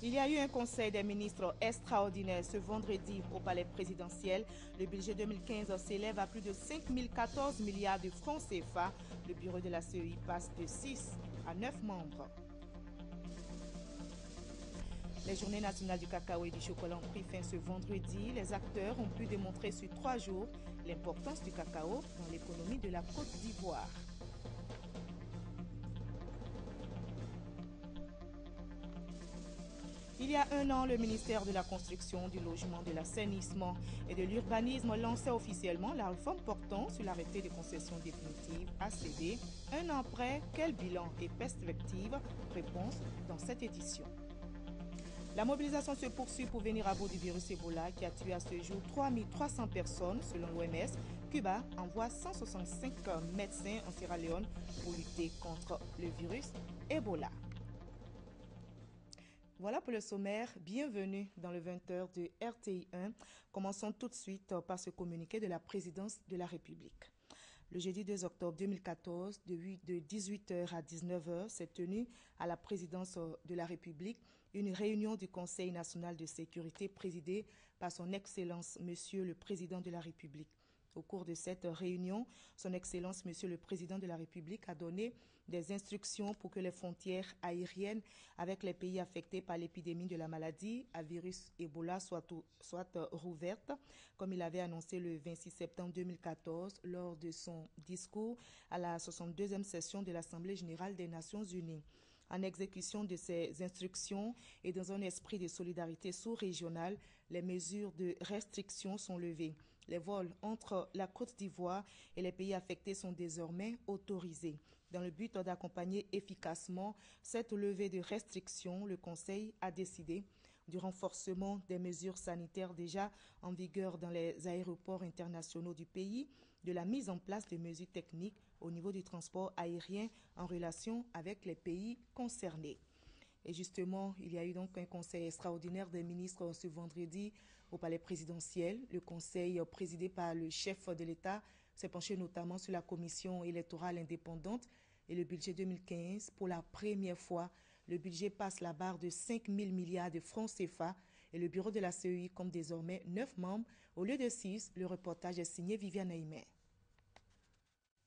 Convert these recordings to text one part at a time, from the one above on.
Il y a eu un conseil des ministres extraordinaire ce vendredi au palais présidentiel. Le budget 2015 s'élève à plus de 5 014 milliards de francs CFA. Le bureau de la CEI passe de 6 à 9 membres. Les journées nationales du cacao et du chocolat ont pris fin ce vendredi. Les acteurs ont pu démontrer sur 3 jours l'importance du cacao dans l'économie de la Côte d'Ivoire. Il y a un an, le ministère de la Construction, du Logement, de l'Assainissement et de l'Urbanisme lançait officiellement la réforme portant sur l'arrêté de concession définitive ACD. Un an après, quel bilan et perspective? Réponse dans cette édition. La mobilisation se poursuit pour venir à bout du virus Ebola qui a tué à ce jour 3300 personnes selon l'OMS. Cuba envoie 165 médecins en Sierra Leone pour lutter contre le virus Ebola. Voilà pour le sommaire. Bienvenue dans le 20h de RTI 1. Commençons tout de suite par ce communiqué de la présidence de la République. Le jeudi 2 octobre 2014, de 18h à 19h, s'est tenue à la présidence de la République une réunion du Conseil national de sécurité présidée par son Excellence, Monsieur le Président de la République. Au cours de cette réunion, son Excellence, Monsieur le Président de la République, a donné des instructions pour que les frontières aériennes avec les pays affectés par l'épidémie de la maladie à virus Ebola soient rouvertes, comme il avait annoncé le 26 septembre 2014 lors de son discours à la 62e session de l'Assemblée générale des Nations unies. En exécution de ces instructions et dans un esprit de solidarité sous-régionale, les mesures de restriction sont levées. Les vols entre la Côte d'Ivoire et les pays affectés sont désormais autorisés. Dans le but d'accompagner efficacement cette levée de restrictions, le Conseil a décidé du renforcement des mesures sanitaires déjà en vigueur dans les aéroports internationaux du pays, de la mise en place de mesures techniques au niveau du transport aérien en relation avec les pays concernés. Et justement, il y a eu donc un conseil extraordinaire des ministres ce vendredi au palais présidentiel. Le conseil présidé par le chef de l'État s'est penché notamment sur la commission électorale indépendante et le budget 2015. Pour la première fois, le budget passe la barre de 5 000 milliards de francs CFA et le bureau de la CEI compte désormais 9 membres au lieu de 6. Le reportage est signé Viviane Aimé.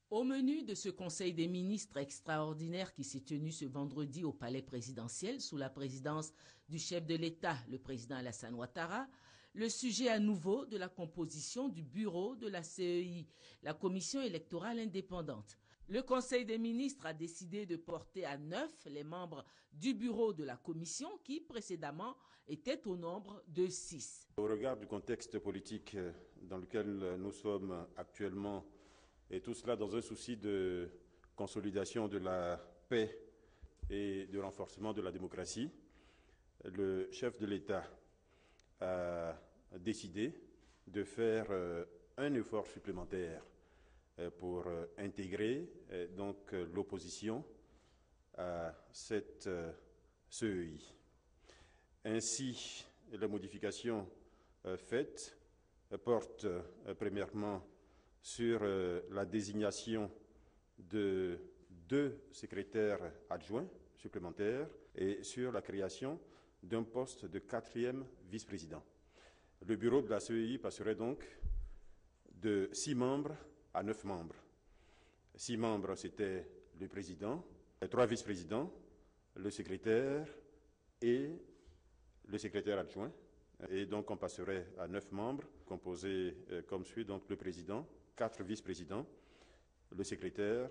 Au menu de ce Conseil des ministres extraordinaire qui s'est tenu ce vendredi au palais présidentiel sous la présidence du chef de l'État, le président Alassane Ouattara, le sujet à nouveau de la composition du bureau de la CEI, la commission électorale indépendante. Le Conseil des ministres a décidé de porter à 9 les membres du bureau de la commission qui précédemment étaient au nombre de 6. Au regard du contexte politique dans lequel nous sommes actuellement, et tout cela dans un souci de consolidation de la paix et de renforcement de la démocratie, le chef de l'État a décidé de faire un effort supplémentaire pour intégrer donc l'opposition à cette CEI. Ainsi, la modification faite porte premièrement sur la désignation de 2 secrétaires adjoints supplémentaires et sur la création d'un poste de 4e vice-président. Le bureau de la CEI passerait donc de 6 membres à 9 membres. 6 membres, c'était le président, 3 vice-présidents, le secrétaire et le secrétaire adjoint. Et donc on passerait à 9 membres, composés comme suit, donc le président, 4 vice-présidents, le secrétaire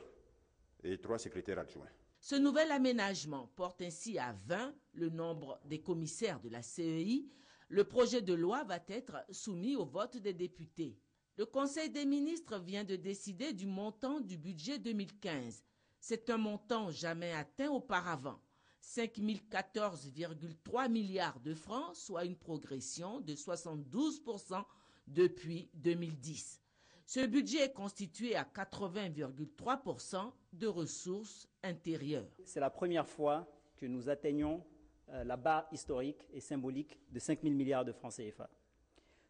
et 3 secrétaires adjoints. Ce nouvel aménagement porte ainsi à 20 le nombre des commissaires de la CEI. Le projet de loi va être soumis au vote des députés. Le Conseil des ministres vient de décider du montant du budget 2015. C'est un montant jamais atteint auparavant. 5 014,3 milliards de francs, soit une progression de 72% depuis 2010. Ce budget est constitué à 80,3% de ressources intérieures. C'est la première fois que nous atteignons la barre historique et symbolique de 5 000 milliards de francs CFA.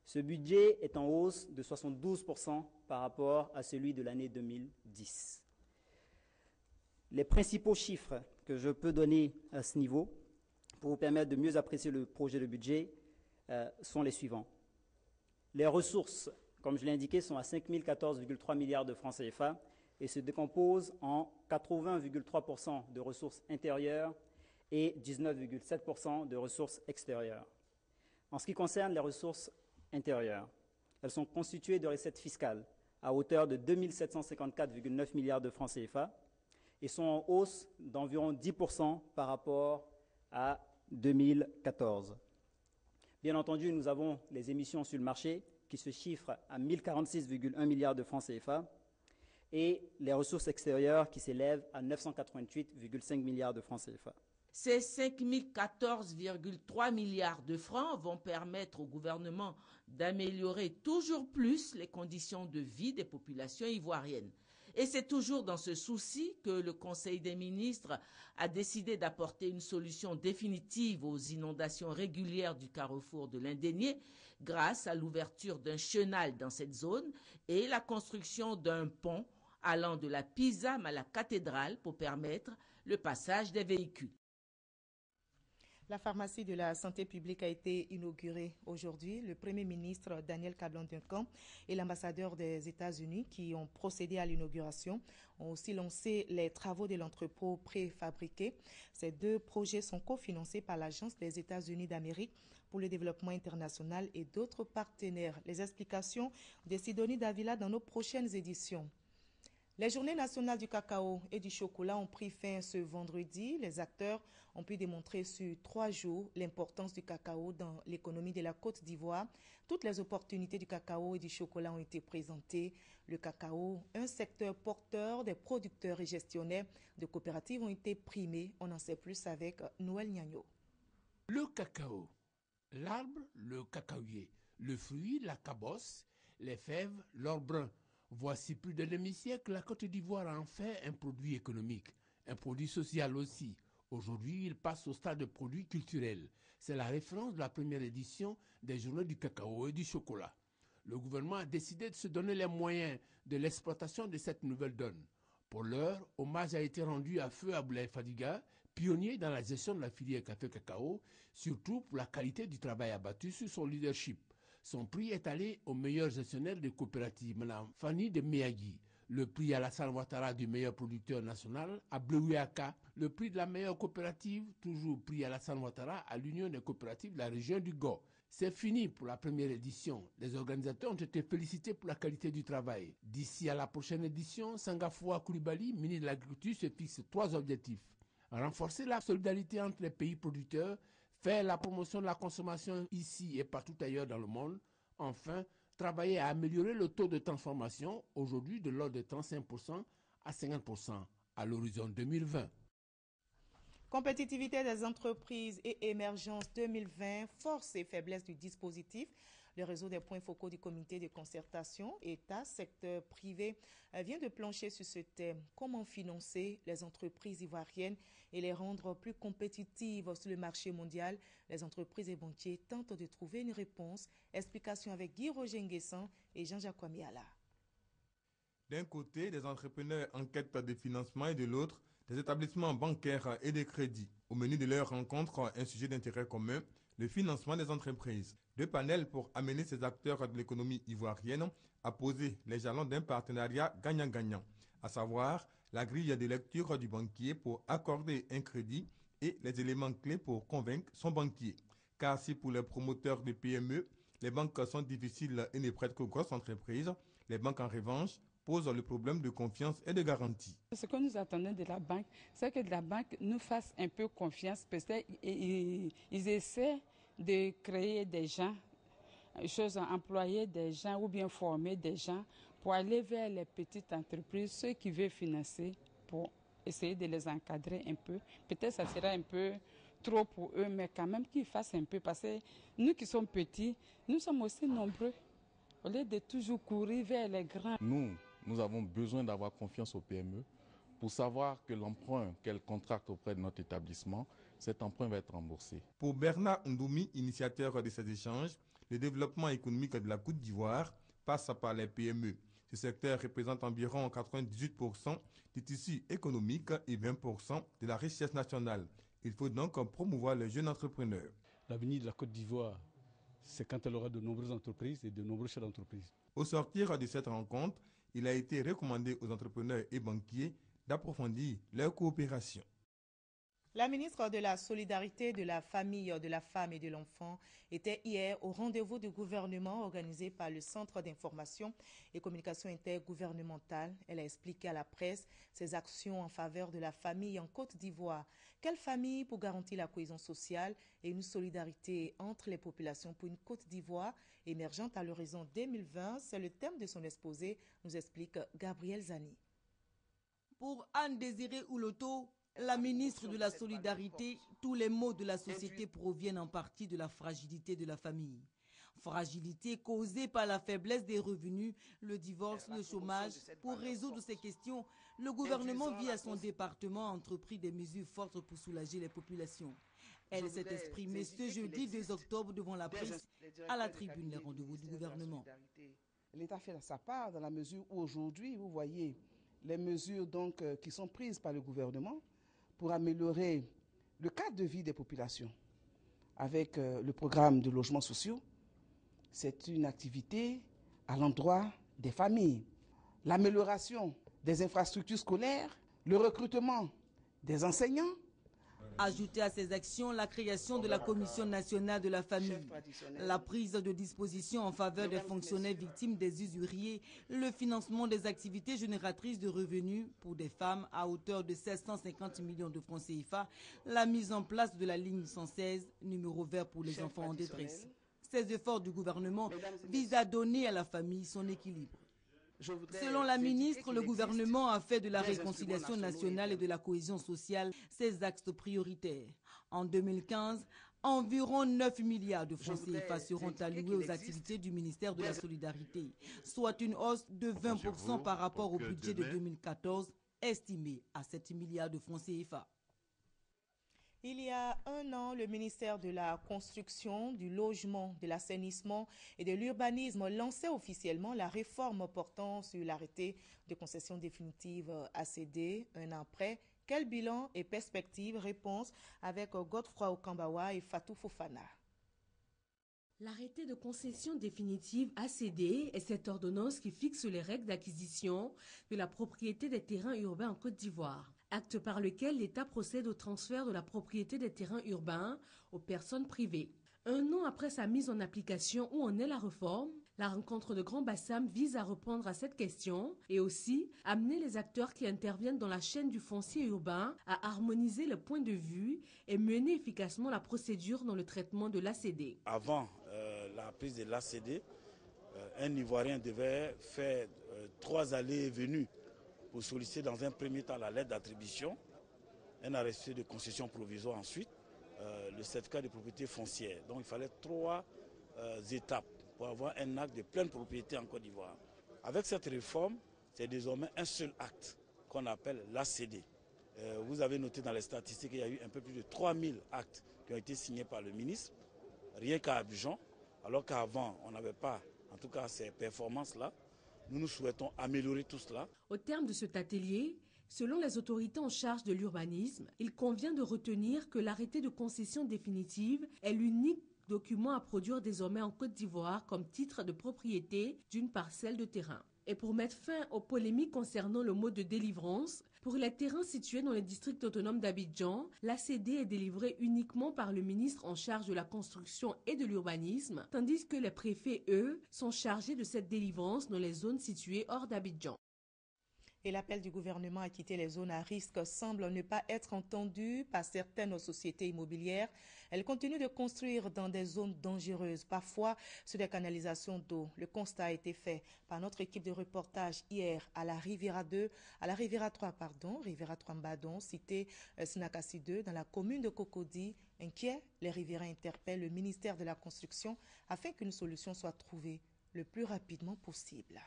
Ce budget est en hausse de 72% par rapport à celui de l'année 2010. Les principaux chiffres que je peux donner à ce niveau pour vous permettre de mieux apprécier le projet de budget, sont les suivants. Les ressources, comme je l'ai indiqué, sont à 5 014,3 milliards de francs CFA et se décomposent en 80,3% de ressources intérieures et 19,7% de ressources extérieures. En ce qui concerne les ressources intérieures, elles sont constituées de recettes fiscales à hauteur de 2 754,9 milliards de francs CFA et sont en hausse d'environ 10% par rapport à 2014. Bien entendu, nous avons les émissions sur le marché qui se chiffrent à 1046,1 milliards de francs CFA et les ressources extérieures qui s'élèvent à 988,5 milliards de francs CFA. Ces 5 014,3 milliards de francs vont permettre au gouvernement d'améliorer toujours plus les conditions de vie des populations ivoiriennes. Et c'est toujours dans ce souci que le Conseil des ministres a décidé d'apporter une solution définitive aux inondations régulières du carrefour de l'Indénié grâce à l'ouverture d'un chenal dans cette zone et la construction d'un pont allant de la Pisam à la cathédrale pour permettre le passage des véhicules. La pharmacie de la santé publique a été inaugurée aujourd'hui. Le Premier ministre Daniel Kablan-Duncan et l'ambassadeur des États-Unis qui ont procédé à l'inauguration ont aussi lancé les travaux de l'entrepôt préfabriqué. Ces deux projets sont cofinancés par l'Agence des États-Unis d'Amérique pour le développement international et d'autres partenaires. Les explications de Sidonie Davila dans nos prochaines éditions. Les journées nationales du cacao et du chocolat ont pris fin ce vendredi. Les acteurs ont pu démontrer sur 3 jours l'importance du cacao dans l'économie de la Côte d'Ivoire. Toutes les opportunités du cacao et du chocolat ont été présentées. Le cacao, un secteur porteur des producteurs et gestionnaires de coopératives ont été primés. On en sait plus avec Noël Niagno. Le cacao, l'arbre, le cacaoyer, le fruit, la cabosse, les fèves, l'or brun. Voici plus d'un demi-siècle, la Côte d'Ivoire a en fait un produit économique, un produit social aussi. Aujourd'hui, il passe au stade de produit culturel. C'est la référence de la première édition des Journées du cacao et du chocolat. Le gouvernement a décidé de se donner les moyens de l'exploitation de cette nouvelle donne. Pour l'heure, hommage a été rendu à Feu Aboulaye Fadiga, pionnier dans la gestion de la filière café-cacao, surtout pour la qualité du travail abattu sur son leadership. Son prix est allé au meilleur gestionnaire des coopératives, Mme Fanny de Meyagui. Le prix Alassane Ouattara du meilleur producteur national à Bleuiaka. Le prix de la meilleure coopérative, toujours prix Alassane Ouattara à l'Union des coopératives de la région du Go. C'est fini pour la première édition. Les organisateurs ont été félicités pour la qualité du travail. D'ici à la prochaine édition, Sangafoua Koulibaly, ministre de l'Agriculture, se fixe 3 objectifs. Renforcer la solidarité entre les pays producteurs, faire la promotion de la consommation ici et partout ailleurs dans le monde. Enfin, travailler à améliorer le taux de transformation, aujourd'hui de l'ordre de 35% à 50% à l'horizon 2020. Compétitivité des entreprises et émergence 2020, force et faiblesse du dispositif. Le réseau des points focaux du comité de concertation, État, secteur privé, vient de plancher sur ce thème. Comment financer les entreprises ivoiriennes et les rendre plus compétitives sur le marché mondial? Les entreprises et banquiers tentent de trouver une réponse. Explication avec Guy Roger Nguessan et Jean-Jacques Wamiala. D'un côté, des entrepreneurs en quête de financement et de l'autre, des établissements bancaires et des crédits. Au menu de leur rencontre, un sujet d'intérêt commun, le financement des entreprises. 2 panels pour amener ces acteurs de l'économie ivoirienne à poser les jalons d'un partenariat gagnant-gagnant, à savoir la grille de lecture du banquier pour accorder un crédit et les éléments clés pour convaincre son banquier. Car si pour les promoteurs de PME, les banques sont difficiles et ne prêtent qu'aux grosses entreprises, les banques en revanche posent le problème de confiance et de garantie. Ce que nous attendons de la banque, c'est que la banque nous fasse un peu confiance, parce qu'ils essaient de créer des gens, employer des gens ou bien former des gens pour aller vers les petites entreprises, ceux qui veulent financer, pour essayer de les encadrer un peu. Peut-être ça sera un peu trop pour eux, mais quand même qu'ils fassent un peu, parce que nous qui sommes petits, nous sommes aussi nombreux. Au lieu de toujours courir vers les grands. Nous avons besoin d'avoir confiance aux PME pour savoir que l'emprunt qu'elles contractent auprès de notre établissement, cet emprunt va être remboursé. Pour Bernard Ndoumi, initiateur de ces échanges, le développement économique de la Côte d'Ivoire passe par les PME. Ce secteur représente environ 98% du tissu économique et 20% de la richesse nationale. Il faut donc promouvoir les jeunes entrepreneurs. L'avenir de la Côte d'Ivoire, c'est quand elle aura de nombreuses entreprises et de nombreux chefs d'entreprise. Au sortir de cette rencontre, il a été recommandé aux entrepreneurs et banquiers d'approfondir leur coopération. La ministre de la Solidarité, de la Famille, de la Femme et de l'Enfant était hier au rendez-vous du gouvernement organisé par le Centre d'information et communication intergouvernementale. Elle a expliqué à la presse ses actions en faveur de la famille en Côte d'Ivoire. Quelle famille pour garantir la cohésion sociale et une solidarité entre les populations pour une Côte d'Ivoire émergente à l'horizon 2020? C'est le thème de son exposé, nous explique Gabriel Zani. Pour Anne Désirée Ouloto, la ministre de la Solidarité, tous les maux de la société proviennent en partie de la fragilité de la famille. Fragilité causée par la faiblesse des revenus, le divorce, le chômage. Pour résoudre ces questions, le gouvernement, via son département, a entrepris des mesures fortes pour soulager les populations. Elle s'est exprimée ce jeudi 2 octobre devant la presse à la tribune des rendez-vous du gouvernement. L'État fait sa part dans la mesure où aujourd'hui, vous voyez les mesures donc, qui sont prises par le gouvernement pour améliorer le cadre de vie des populations. Avec le programme de logements sociaux, c'est une activité à l'endroit des familles. L'amélioration des infrastructures scolaires, le recrutement des enseignants. Ajouter à ces actions la création de la Commission nationale de la famille, la prise de dispositions en faveur des fonctionnaires victimes des usuriers, le financement des activités génératrices de revenus pour des femmes à hauteur de 750 millions de francs CFA, la mise en place de la ligne 116, numéro vert pour les enfants en détresse. Ces efforts du gouvernement visent à donner à la famille son équilibre. Selon la ministre, le gouvernement a fait de la réconciliation nationale et de la cohésion sociale ses axes prioritaires. En 2015, environ 9 milliards de francs CFA seront alloués aux activités du ministère de la Solidarité, soit une hausse de 20% par rapport au budget de 2014, estimé à 7 milliards de francs CFA. Il y a un an, le ministère de la Construction, du Logement, de l'Assainissement et de l'Urbanisme lançait officiellement la réforme portant sur l'arrêté de concession définitive ACD. Un an après, quel bilan et perspective? Réponse avec Godefroy Okambawa et Fatou Fofana. L'arrêté de concession définitive ACD est cette ordonnance qui fixe les règles d'acquisition de la propriété des terrains urbains en Côte d'Ivoire. Acte par lequel l'État procède au transfert de la propriété des terrains urbains aux personnes privées. Un an après sa mise en application, où en est la réforme? La rencontre de Grand Bassam vise à répondre à cette question et aussi amener les acteurs qui interviennent dans la chaîne du foncier urbain à harmoniser le point de vue et mener efficacement la procédure dans le traitement de l'ACD. Avant la prise de l'ACD, un Ivoirien devait faire 3 allées et venues pour solliciter dans un premier temps la lettre d'attribution, un arrêté de concession provisoire ensuite, le certificat de propriété foncière. Donc il fallait 3 étapes pour avoir un acte de pleine propriété en Côte d'Ivoire. Avec cette réforme, c'est désormais un seul acte qu'on appelle l'ACD. Vous avez noté dans les statistiques qu'il y a eu un peu plus de 3000 actes qui ont été signés par le ministre, rien qu'à Abidjan, alors qu'avant on n'avait pas en tout cas ces performances-là. Nous souhaitons améliorer tout cela. Au terme de cet atelier, selon les autorités en charge de l'urbanisme, il convient de retenir que l'arrêté de concession définitive est l'unique document à produire désormais en Côte d'Ivoire comme titre de propriété d'une parcelle de terrain. Et pour mettre fin aux polémiques concernant le mode de délivrance, pour les terrains situés dans les districts autonomes d'Abidjan, l'ACD est délivrée uniquement par le ministre en charge de la construction et de l'urbanisme, tandis que les préfets, eux, sont chargés de cette délivrance dans les zones situées hors d'Abidjan. Et l'appel du gouvernement à quitter les zones à risque semble ne pas être entendu par certaines sociétés immobilières. Elles continuent de construire dans des zones dangereuses, parfois sur des canalisations d'eau. Le constat a été fait par notre équipe de reportage hier à la Riviera 3, Riviera 3 Mbadon, cité Sinakasi 2, dans la commune de Cocody. Inquiets, les riverains interpellent le ministère de la Construction afin qu'une solution soit trouvée le plus rapidement possible.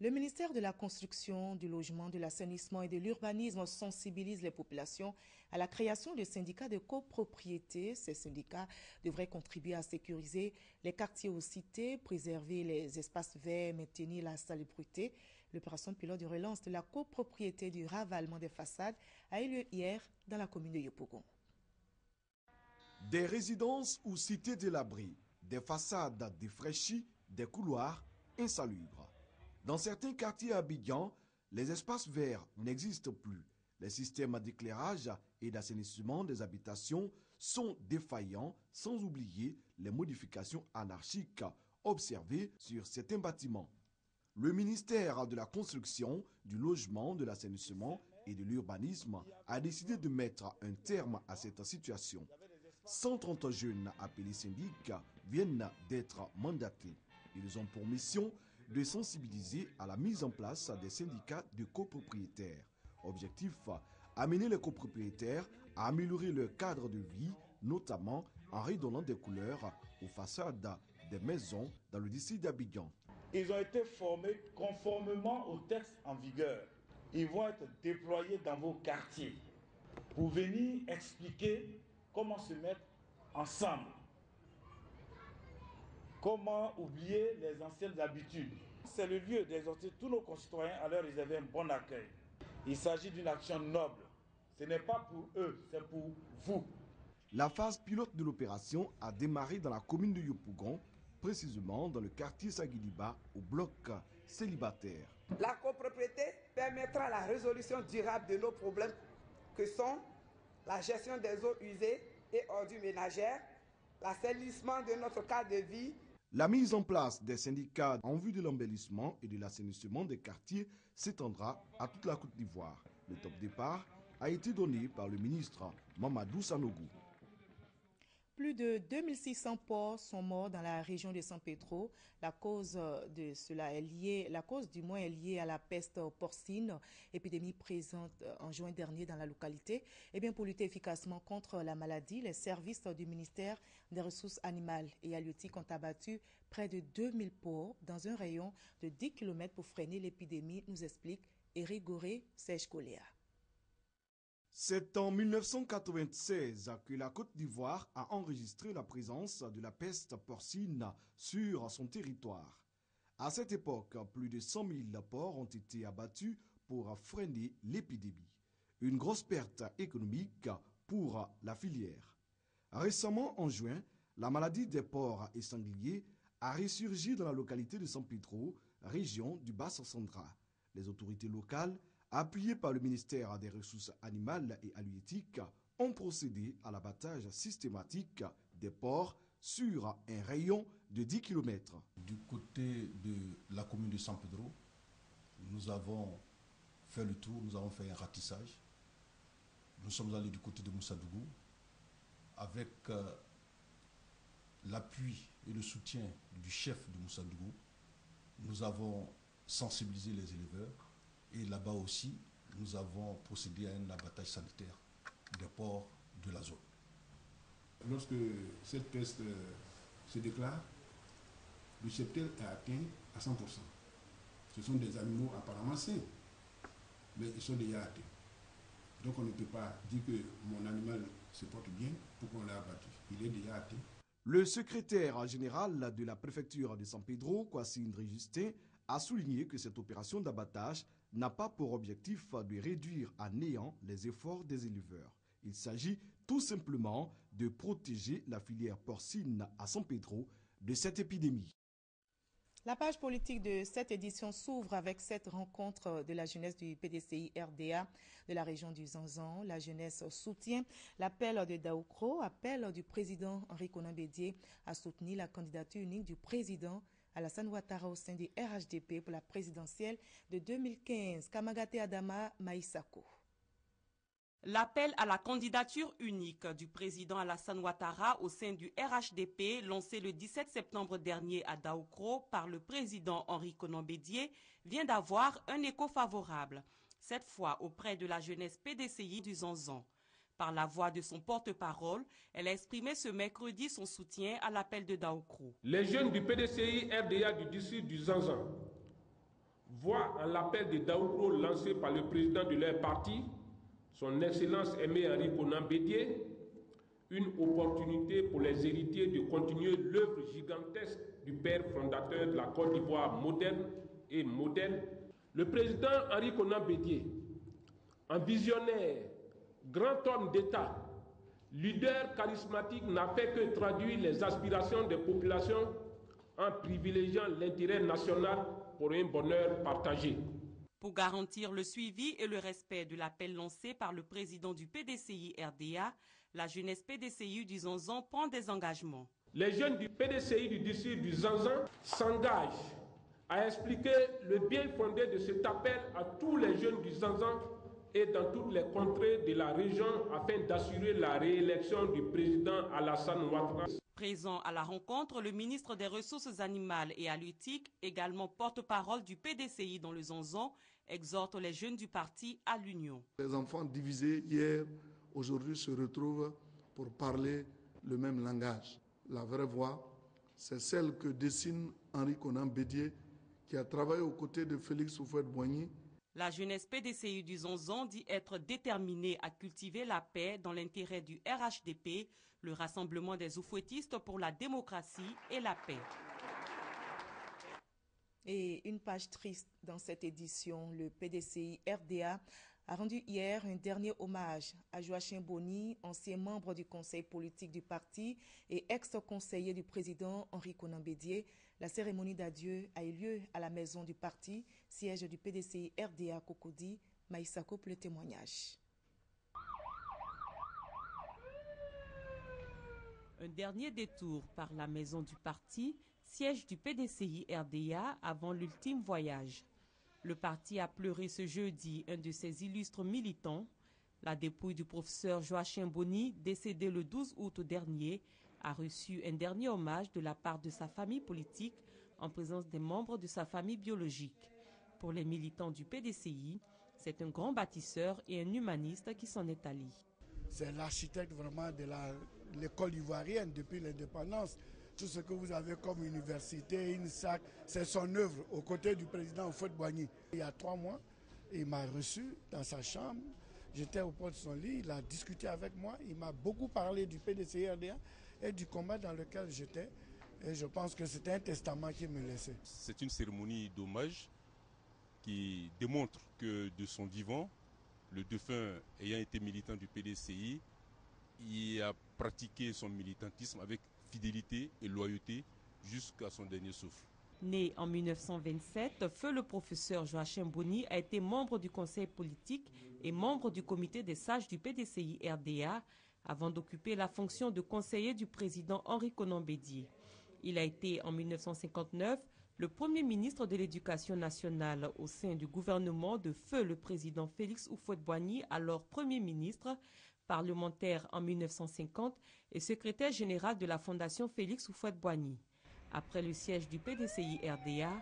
Le ministère de la Construction, du Logement, de l'Assainissement et de l'Urbanisme sensibilise les populations à la création de syndicats de copropriété. Ces syndicats devraient contribuer à sécuriser les quartiers aux cités, préserver les espaces verts, maintenir la salubrité. L'opération pilote de relance de la copropriété du ravalement des façades a eu lieu hier dans la commune de Yopougon. Des résidences ou cités délabrées, des façades défraîchies, des couloirs insalubres. Dans certains quartiers à Abidjan, les espaces verts n'existent plus. Les systèmes d'éclairage et d'assainissement des habitations sont défaillants, sans oublier les modifications anarchiques observées sur certains bâtiments. Le ministère de la Construction, du Logement, de l'Assainissement et de l'Urbanisme a décidé de mettre un terme à cette situation. 130 jeunes appelés syndics viennent d'être mandatés. Ils ont pour mission de sensibiliser à la mise en place des syndicats de copropriétaires. Objectif, amener les copropriétaires à améliorer leur cadre de vie, notamment en redonnant des couleurs aux façades des maisons dans le district d'Abidjan. Ils ont été formés conformément aux textes en vigueur. Ils vont être déployés dans vos quartiers pour venir expliquer comment se mettre ensemble. Comment oublier les anciennes habitudes. C'est le lieu d'exhorter tous nos concitoyens à leur réserver un bon accueil. Il s'agit d'une action noble. Ce n'est pas pour eux, c'est pour vous. La phase pilote de l'opération a démarré dans la commune de Yopougon, précisément dans le quartier Saguiliba, au bloc célibataire. La copropriété permettra la résolution durable de nos problèmes que sont la gestion des eaux usées et ordures ménagères, l'assainissement de notre cadre de vie. La mise en place des syndicats en vue de l'embellissement et de l'assainissement des quartiers s'étendra à toute la Côte d'Ivoire. Le top départ a été donné par le ministre Mamadou Sanogo. Plus de 2600 porcs sont morts dans la région de San Pedro. La cause du moins est liée à la peste porcine, épidémie présente en juin dernier dans la localité. Et bien pour lutter efficacement contre la maladie, les services du ministère des Ressources animales et halieutiques ont abattu près de 2000 porcs dans un rayon de 10 km pour freiner l'épidémie, nous explique Éric Goré, Serge Coléa. C'est en 1996 que la Côte d'Ivoire a enregistré la présence de la peste porcine sur son territoire. À cette époque, plus de 100 000 porcs ont été abattus pour freiner l'épidémie. Une grosse perte économique pour la filière. Récemment, en juin, la maladie des porcs et sangliers a ressurgi dans la localité de San Pedro, région du Bas-Central. Les autorités locales, appuyés par le ministère des Ressources animales et halieutiques, ont procédé à l'abattage systématique des porcs sur un rayon de 10 km. Du côté de la commune de San Pedro, nous avons fait le tour, nous avons fait un ratissage. Nous sommes allés du côté de Moussadougou avec l'appui et le soutien du chef de Moussadougou. Nous avons sensibilisé les éleveurs. Et là-bas aussi, nous avons procédé à un abattage sanitaire des porcs de la zone. Lorsque cette peste se déclare, le cheptel est atteint à 100%. Ce sont des animaux apparemment sains, mais ils sont déjà atteints. Donc on ne peut pas dire que mon animal se porte bien pour qu'on l'ait abattu. Il est déjà atteint. Le secrétaire général de la préfecture de San Pedro, Kwasi Justin, a souligné que cette opération d'abattage n'a pas pour objectif de réduire à néant les efforts des éleveurs. Il s'agit tout simplement de protéger la filière porcine à San Pedro de cette épidémie. La page politique de cette édition s'ouvre avec cette rencontre de la jeunesse du PDCI RDA de la région du Zanzan. La jeunesse soutient l'appel de Daoukro, appel du président Henri Konan Bédié à soutenir la candidature unique du président Alassane Ouattara au sein du RHDP pour la présidentielle de 2015. Kamagate Adama Maïsako. L'appel à la candidature unique du président Alassane Ouattara au sein du RHDP, lancé le 17 septembre dernier à Daoukro par le président Henri Konan Bédié, vient d'avoir un écho favorable, cette fois auprès de la jeunesse PDCI du Zanzan. Par la voix de son porte-parole, elle a exprimé ce mercredi son soutien à l'appel de Daoukro. Les jeunes du PDCI RDA du district du Zanzan voient en l'appel de Daoukro lancé par le président de leur parti, son Excellence Aimé Henri Konan Bédié, une opportunité pour les héritiers de continuer l'œuvre gigantesque du père fondateur de la Côte d'Ivoire moderne et moderne. Le président Henri Konan Bédié, un visionnaire, grand homme d'État, leader charismatique, n'a fait que traduire les aspirations des populations en privilégiant l'intérêt national pour un bonheur partagé. Pour garantir le suivi et le respect de l'appel lancé par le président du PDCI RDA, la jeunesse PDCI du Zanzan prend des engagements. Les jeunes du PDCI du district du Zanzan s'engagent à expliquer le bien fondé de cet appel à tous les jeunes du Zanzan et dans toutes les contrées de la région afin d'assurer la réélection du président Alassane Ouattara. Présent à la rencontre, le ministre des Ressources animales et halieutiques, également porte-parole du PDCI dans le Zanzan, exhorte les jeunes du parti à l'union. Les enfants divisés hier, aujourd'hui se retrouvent pour parler le même langage. La vraie voie, c'est celle que dessine Henri Konan Bédié, qui a travaillé aux côtés de Félix Houphouët-Boigny. La jeunesse PDCI du Zanzan dit être déterminée à cultiver la paix dans l'intérêt du RHDP, le Rassemblement des Oufouettistes pour la démocratie et la paix. Et une page triste dans cette édition, le PDCI RDA a rendu hier un dernier hommage à Joachim Boni, ancien membre du conseil politique du parti et ex-conseiller du président Henri Konan Bédié. La cérémonie d'adieu a eu lieu à la maison du parti, siège du PDCI RDA Cocody. Maïssa coupe le témoignage. Un dernier détour par la maison du parti, siège du PDCI RDA avant l'ultime voyage. Le parti a pleuré ce jeudi un de ses illustres militants. La dépouille du professeur Joachim Boni, décédé le 12 août dernier, a reçu un dernier hommage de la part de sa famille politique en présence des membres de sa famille biologique. Pour les militants du PDCI, c'est un grand bâtisseur et un humaniste qui s'en est allé. C'est l'architecte vraiment de l'école ivoirienne depuis l'indépendance. Tout ce que vous avez comme université, INSAC, c'est son œuvre aux côtés du président Houphouët-Boigny. Il y a 3 mois, il m'a reçu dans sa chambre. J'étais au port de son lit, il a discuté avec moi. Il m'a beaucoup parlé du PDCI-RDA et du combat dans lequel j'étais. Et je pense que c'était un testament qu'il me laissait. C'est une cérémonie d'hommage qui démontre que de son vivant, le défunt ayant été militant du PDCI, il a pratiqué son militantisme avec fidélité et loyauté jusqu'à son dernier souffle. Né en 1927, feu le professeur Joachim Boni a été membre du conseil politique et membre du comité des sages du PDCI RDA avant d'occuper la fonction de conseiller du président Henri Konan Bédié. Il a été en 1959 le premier ministre de l'Éducation nationale au sein du gouvernement de feu le président Félix Houphouët-Boigny, alors Premier ministre, parlementaire en 1950 et secrétaire général de la Fondation Félix Houphouët-Boigny. Après le siège du PDCI RDA,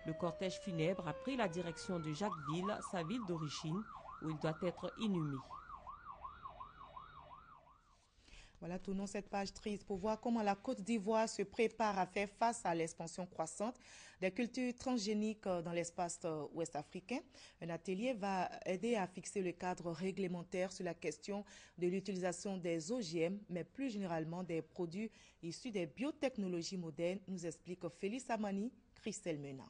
le cortège funèbre a pris la direction de Jacquesville, sa ville d'origine, où il doit être inhumé. Voilà, tournons cette page triste pour voir comment la Côte d'Ivoire se prépare à faire face à l'expansion croissante des cultures transgéniques dans l'espace ouest africain. Un atelier va aider à fixer le cadre réglementaire sur la question de l'utilisation des OGM, mais plus généralement des produits issus des biotechnologies modernes, nous explique Félix Amani, Christelle Mena.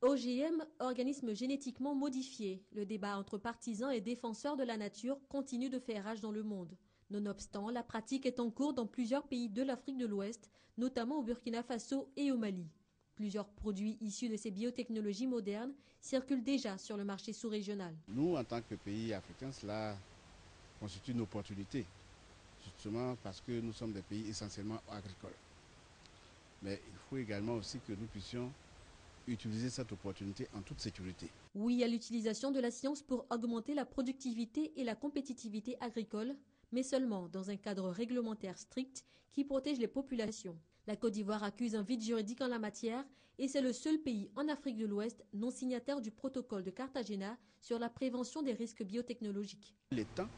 OGM, organismes génétiquement modifiés. Le débat entre partisans et défenseurs de la nature continue de faire rage dans le monde. Nonobstant, la pratique est en cours dans plusieurs pays de l'Afrique de l'Ouest, notamment au Burkina Faso et au Mali. Plusieurs produits issus de ces biotechnologies modernes circulent déjà sur le marché sous-régional. Nous, en tant que pays africains, cela constitue une opportunité, justement parce que nous sommes des pays essentiellement agricoles. Mais il faut également aussi que nous puissions utiliser cette opportunité en toute sécurité. Oui à l'utilisation de la science pour augmenter la productivité et la compétitivité agricole, mais seulement dans un cadre réglementaire strict qui protège les populations. La Côte d'Ivoire accuse un vide juridique en la matière et c'est le seul pays en Afrique de l'Ouest non signataire du protocole de Cartagena sur la prévention des risques biotechnologiques. Il est temps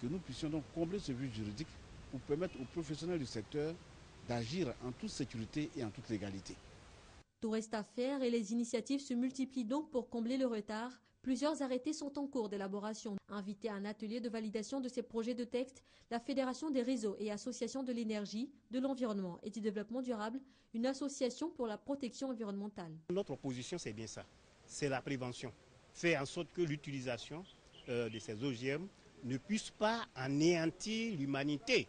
que nous puissions donc combler ce vide juridique pour permettre aux professionnels du secteur d'agir en toute sécurité et en toute légalité. Tout reste à faire et les initiatives se multiplient donc pour combler le retard. Plusieurs arrêtés sont en cours d'élaboration. Invité à un atelier de validation de ces projets de texte, la Fédération des réseaux et associations de l'énergie, de l'environnement et du développement durable, une association pour la protection environnementale. Notre position, c'est bien ça. C'est la prévention. Faire en sorte que l'utilisation de ces OGM ne puisse pas anéantir l'humanité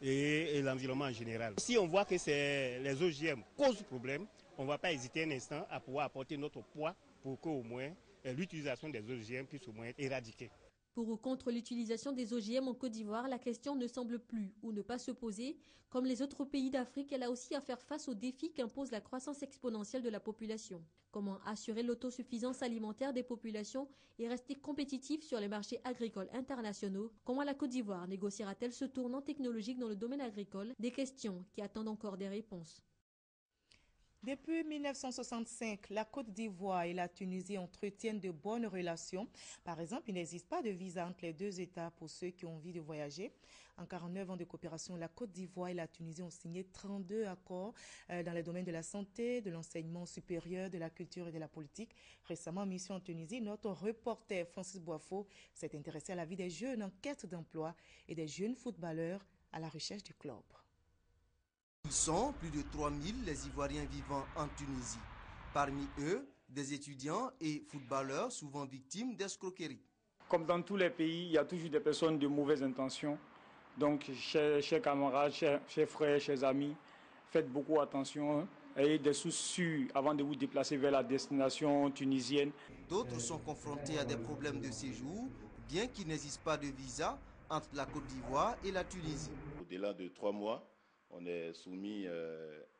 et l'environnement en général. Si on voit que les OGM causent problème, on ne va pas hésiter un instant à pouvoir apporter notre poids pour qu'au moins l'utilisation des OGM puisse au moins être éradiquée. Pour ou contre l'utilisation des OGM en Côte d'Ivoire, la question ne semble plus ou ne pas se poser. Comme les autres pays d'Afrique, elle a aussi à faire face aux défis qu'impose la croissance exponentielle de la population. Comment assurer l'autosuffisance alimentaire des populations et rester compétitif sur les marchés agricoles internationaux? Comment la Côte d'Ivoire négociera-t-elle ce tournant technologique dans le domaine agricole? Des questions qui attendent encore des réponses. Depuis 1965, la Côte d'Ivoire et la Tunisie entretiennent de bonnes relations. Par exemple, il n'existe pas de visa entre les deux États pour ceux qui ont envie de voyager. En 49 ans de coopération, la Côte d'Ivoire et la Tunisie ont signé 32 accords dans les domaines de la santé, de l'enseignement supérieur, de la culture et de la politique. Récemment, en mission en Tunisie, notre reporter Francis Boifo s'est intéressé à la vie des jeunes en quête d'emploi et des jeunes footballeurs à la recherche du club. Ils sont plus de 3000 les Ivoiriens vivant en Tunisie. Parmi eux, des étudiants et footballeurs souvent victimes d'escroqueries. Comme dans tous les pays, il y a toujours des personnes de mauvaises intentions. Donc, chers camarades, chers frères, chers amis, faites beaucoup attention. Ayez des sous sûrs avant de vous déplacer vers la destination tunisienne. D'autres sont confrontés à des problèmes de séjour, bien qu'il n'existe pas de visa entre la Côte d'Ivoire et la Tunisie. Au-delà de 3 mois, on est soumis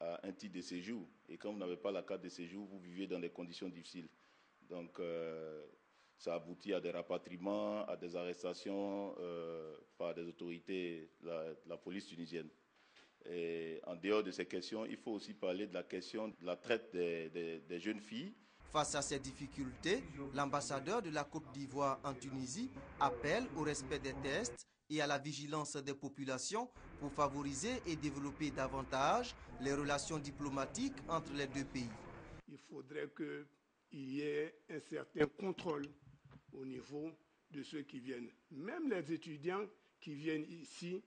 à un titre de séjour. Et quand vous n'avez pas la carte de séjour, vous vivez dans des conditions difficiles. Donc, ça aboutit à des rapatriements, à des arrestations par des autorités, la police tunisienne. Et en dehors de ces questions, il faut aussi parler de la question de la traite des jeunes filles. Face à ces difficultés, l'ambassadeur de la Côte d'Ivoire en Tunisie appelle au respect des tests et à la vigilance des populations pour favoriser et développer davantage les relations diplomatiques entre les deux pays. Il faudrait qu'il y ait un certain contrôle au niveau de ceux qui viennent. Même les étudiants qui viennent ici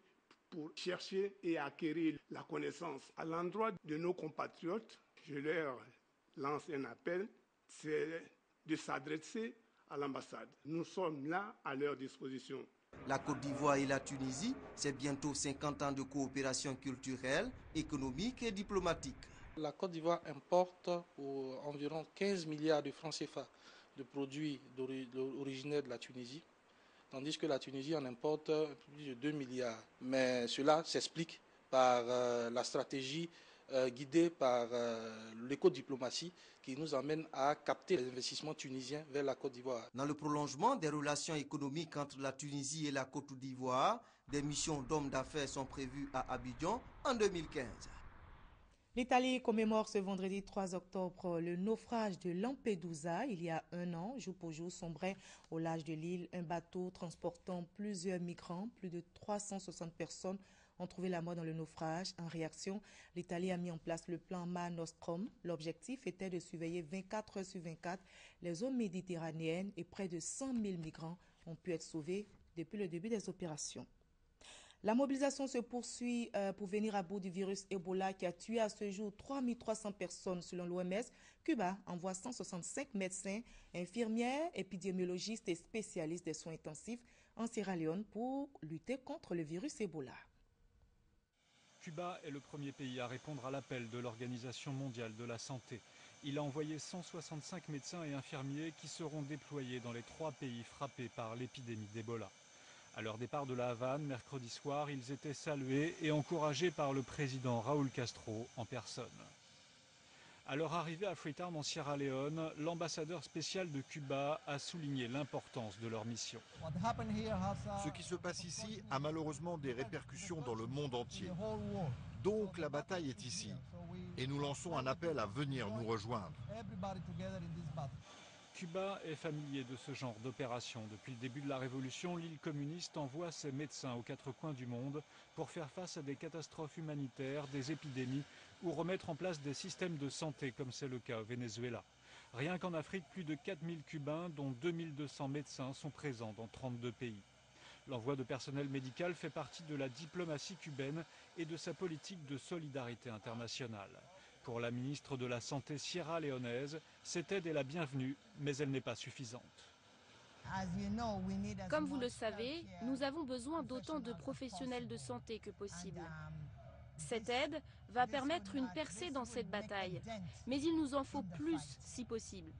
pour chercher et acquérir la connaissance. À l'endroit de nos compatriotes, je leur lance un appel, c'est de s'adresser à l'ambassade. Nous sommes là à leur disposition. La Côte d'Ivoire et la Tunisie, c'est bientôt 50 ans de coopération culturelle, économique et diplomatique. La Côte d'Ivoire importe environ 15 milliards de francs CFA de produits originaires de la Tunisie, tandis que la Tunisie en importe plus de 2 milliards. Mais cela s'explique par la stratégie guidée par l'éco-diplomatie qui nous amène à capter les investissements tunisiens vers la Côte d'Ivoire. Dans le prolongement des relations économiques entre la Tunisie et la Côte d'Ivoire, des missions d'hommes d'affaires sont prévues à Abidjan en 2015. L'Italie commémore ce vendredi 3 octobre le naufrage de Lampedusa. Il y a un an, jour pour jour, sombrait au large de l'île un bateau transportant plusieurs migrants. Plus de 360 personnes ont trouvé la mort dans le naufrage. En réaction, l'Italie a mis en place le plan Mare Nostrum. L'objectif était de surveiller 24 heures sur 24 les eaux méditerranéennes et près de 100 000 migrants ont pu être sauvés depuis le début des opérations. La mobilisation se poursuit pour venir à bout du virus Ebola qui a tué à ce jour 3300 personnes selon l'OMS. Cuba envoie 165 médecins, infirmières, épidémiologistes et spécialistes des soins intensifs en Sierra Leone pour lutter contre le virus Ebola. Cuba est le premier pays à répondre à l'appel de l'Organisation mondiale de la santé. Il a envoyé 165 médecins et infirmiers qui seront déployés dans les 3 pays frappés par l'épidémie d'Ebola. À leur départ de la Havane, mercredi soir, ils étaient salués et encouragés par le président Raúl Castro en personne. À leur arrivée à Freetown en Sierra Leone, l'ambassadeur spécial de Cuba a souligné l'importance de leur mission. Ce qui se passe ici a malheureusement des répercussions dans le monde entier. Donc la bataille est ici et nous lançons un appel à venir nous rejoindre. Cuba est familier de ce genre d'opération. Depuis le début de la révolution, l'île communiste envoie ses médecins aux 4 coins du monde pour faire face à des catastrophes humanitaires, des épidémies ou remettre en place des systèmes de santé comme c'est le cas au Venezuela. Rien qu'en Afrique, plus de 4000 Cubains, dont 2200 médecins, sont présents dans 32 pays. L'envoi de personnel médical fait partie de la diplomatie cubaine et de sa politique de solidarité internationale. Pour la ministre de la Santé sierra-léonaise, cette aide est la bienvenue, mais elle n'est pas suffisante. Comme vous le savez, nous avons besoin d'autant de professionnels de santé que possible. Cette aide va permettre une percée dans cette bataille, mais il nous en faut plus si possible.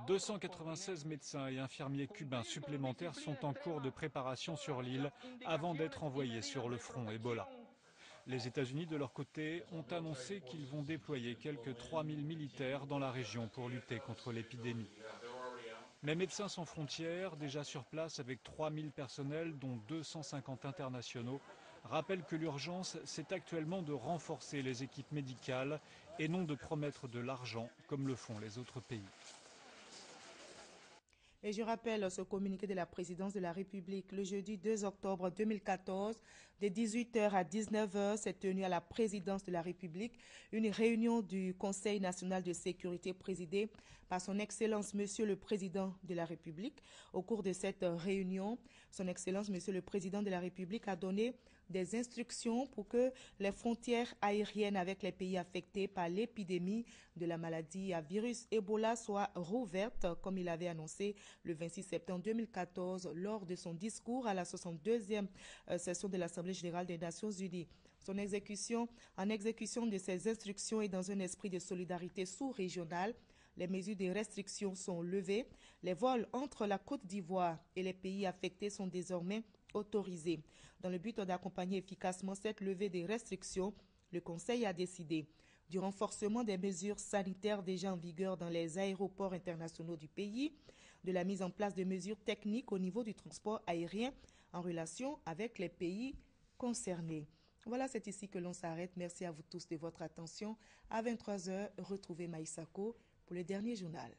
296 médecins et infirmiers cubains supplémentaires sont en cours de préparation sur l'île avant d'être envoyés sur le front Ebola. Les États-Unis, de leur côté, ont annoncé qu'ils vont déployer quelques 3000 militaires dans la région pour lutter contre l'épidémie. Mais Médecins sans frontières, déjà sur place avec 3000 personnels, dont 250 internationaux, rappellent que l'urgence, c'est actuellement de renforcer les équipes médicales et non de promettre de l'argent comme le font les autres pays. Et je rappelle ce communiqué de la présidence de la République. Le jeudi 2 octobre 2014, de 18h à 19h, s'est tenue à la présidence de la République une réunion du Conseil national de sécurité présidée par son Excellence Monsieur le Président de la République. Au cours de cette réunion, son Excellence Monsieur le Président de la République a donné des instructions pour que les frontières aériennes avec les pays affectés par l'épidémie de la maladie à virus Ebola soient rouvertes, comme il avait annoncé le 26 septembre 2014 lors de son discours à la 62e session de l'Assemblée générale des Nations unies. En exécution de ces instructions et dans un esprit de solidarité sous-régionale, les mesures de restriction sont levées. Les vols entre la Côte d'Ivoire et les pays affectés sont désormais autorisés. Dans le but d'accompagner efficacement cette levée des restrictions, le Conseil a décidé du renforcement des mesures sanitaires déjà en vigueur dans les aéroports internationaux du pays, de la mise en place de mesures techniques au niveau du transport aérien en relation avec les pays concernés. Voilà, c'est ici que l'on s'arrête. Merci à vous tous de votre attention. À 23h, retrouvez Maïsako pour le dernier journal.